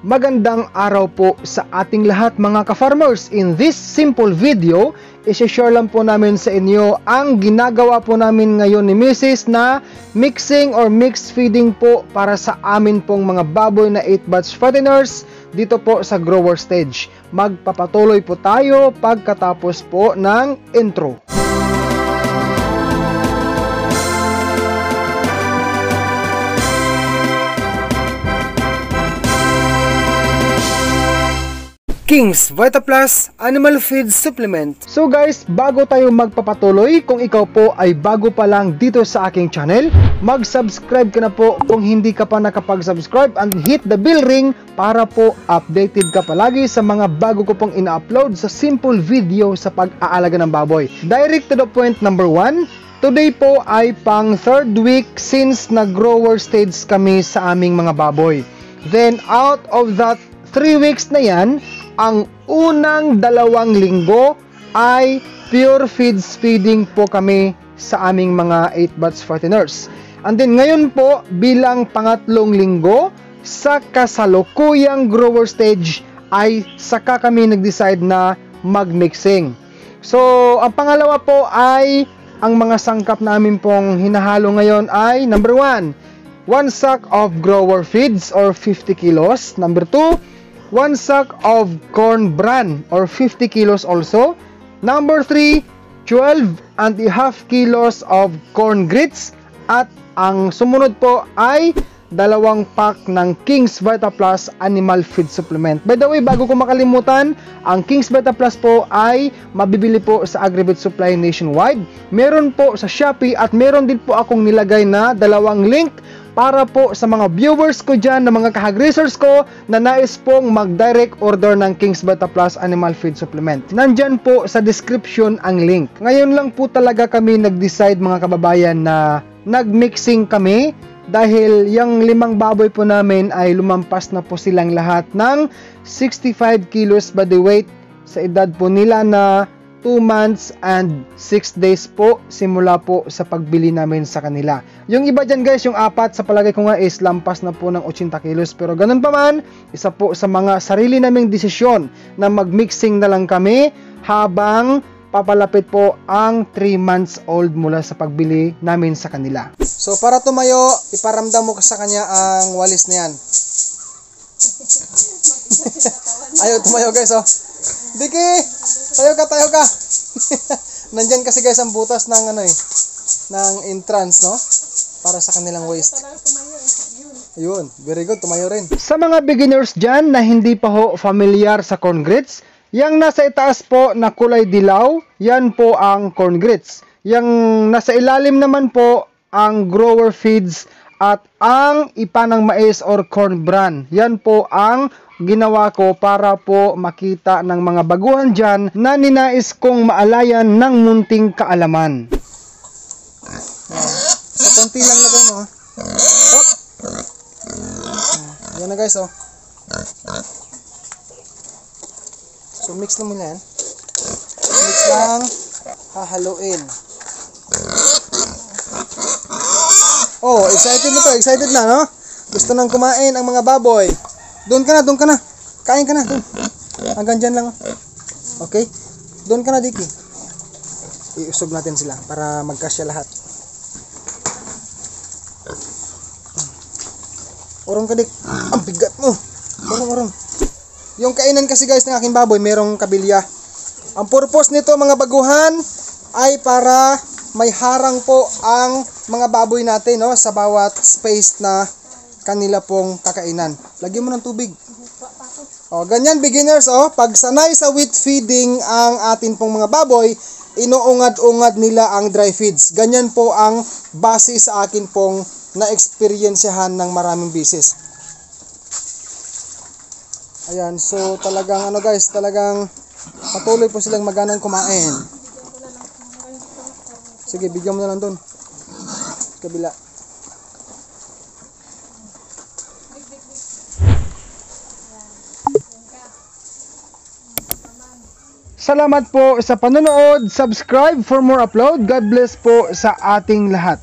Magandang araw po sa ating lahat mga ka-farmers. In this simple video, isi-share lang po namin sa inyo ang ginagawa po namin ngayon ni Mrs. na mixing or mixed feeding po para sa amin pong mga baboy na 8 batch fatteners dito po sa grower stage. Magpapatuloy po tayo pagkatapos po ng intro. King's VitaPlus Animal Feed Supplement. So guys, bago tayo magpapatuloy, kung ikaw po ay bago pa lang dito sa aking channel, mag-subscribe ka na po kung hindi ka pa nakapag-subscribe and hit the bell ring para po updated ka palagi sa mga bago ko pong ina-upload sa simple video sa pag-aalaga ng baboy. Direct to the point, number 1. Today po ay pang 3rd week since nag-grower stage kami sa aming mga baboy. Then out of that 3 weeks na yan, ang unang 2 linggo ay pure feeds feeding po kami sa aming mga 8 batch fatteners. And then ngayon po bilang pangatlong linggo sa kasalukuyang grower stage ay saka kami nag-decide na mag-mixing. So ang pangalawa po ay ang mga sangkap namin pong hinahalo ngayon ay number 1, 1 sack of grower feeds or 50 kilos. Number 2, 1 sack of corn bran or 50 kilos also. Number 3, 12.5 kilos of corn grits. At ang sumunod po ay 2 pack ng King's VitaPlus Animal Feed Supplement. By the way, bago ko makalimutan, ang King's VitaPlus po ay mabibili po sa Agribet Supply nationwide. Meron po sa Shopee at meron din po akong nilagay na 2 link para po sa mga viewers ko dyan, na mga kahagrisers ko na nais pong mag-direct order ng King's VitaPlus Animal Feed Supplement. Nandyan po sa description ang link. Ngayon lang po talaga kami nag-decide mga kababayan na nag-mixing kami dahil yung 5 baboy po namin ay lumampas na po silang lahat ng 65 kilos body weight sa edad po nila na 2 months and 6 days po simula po sa pagbili namin sa kanila. Yung iba dyan guys, yung 4 sa palagay ko nga is lampas na po ng 80 kilos. Pero ganun pa man, isa po sa mga sarili naming desisyon na mag-mixing na lang kami habang papalapit po ang 3 months old mula sa pagbili namin sa kanila. So para tumayo, iparamdam mo sa kanya ang walis na yan. Ayaw tumayo guys, oh. Diki! Tayo ka! Nandyan kasi guys ang butas ng ng entrance, no? Para sa kanilang waist. Ayun, very good, tumayo rin. Sa mga beginners dyan na hindi pa ho familiar sa corn grits, yang nasa itaas po na kulay dilaw, yan po ang corn grits. Yang nasa ilalim naman po ang grower feeds at ang ipa ng mais or corn bran. Yan po ang ginawa ko para po makita ng mga baguhan dyan na ninais kong maalayan ng munting kaalaman. So, konti lang lagay mo. Hop! Yan na guys, oh. So, mix na mo yan. Mix lang, hahaluin. Oh, excited na to, excited na, no? Gusto nang kumain ang mga baboy. Doon ka na. Kain ka na, doon. Hanggang dyan lang. Okay? Doon ka na, Diki. Iusog natin sila para magkasya lahat. Orong ka, Dik. Ang bigat mo. Orong. Yung kainan kasi guys ng aking baboy, merong kabilya. Ang purpose nito mga baguhan ay para may harang po ang mga baboy natin, no, sa bawat space na kanila pong kakainan. Lagyan mo ng tubig. O, ganyan beginners, oh. Pag sanay sa wheat feeding ang atin pong mga baboy, inuungad-ungad nila ang dry feeds. Ganyan po ang base sa akin pong na-experiensyahan ng maraming bisis. Ayan, so talagang guys, talagang patuloy po silang maganang kumain. Sige, bigyan mo na lang doon. Kabila. Salamat po sa panonood. Subscribe for more upload. God bless po sa ating lahat.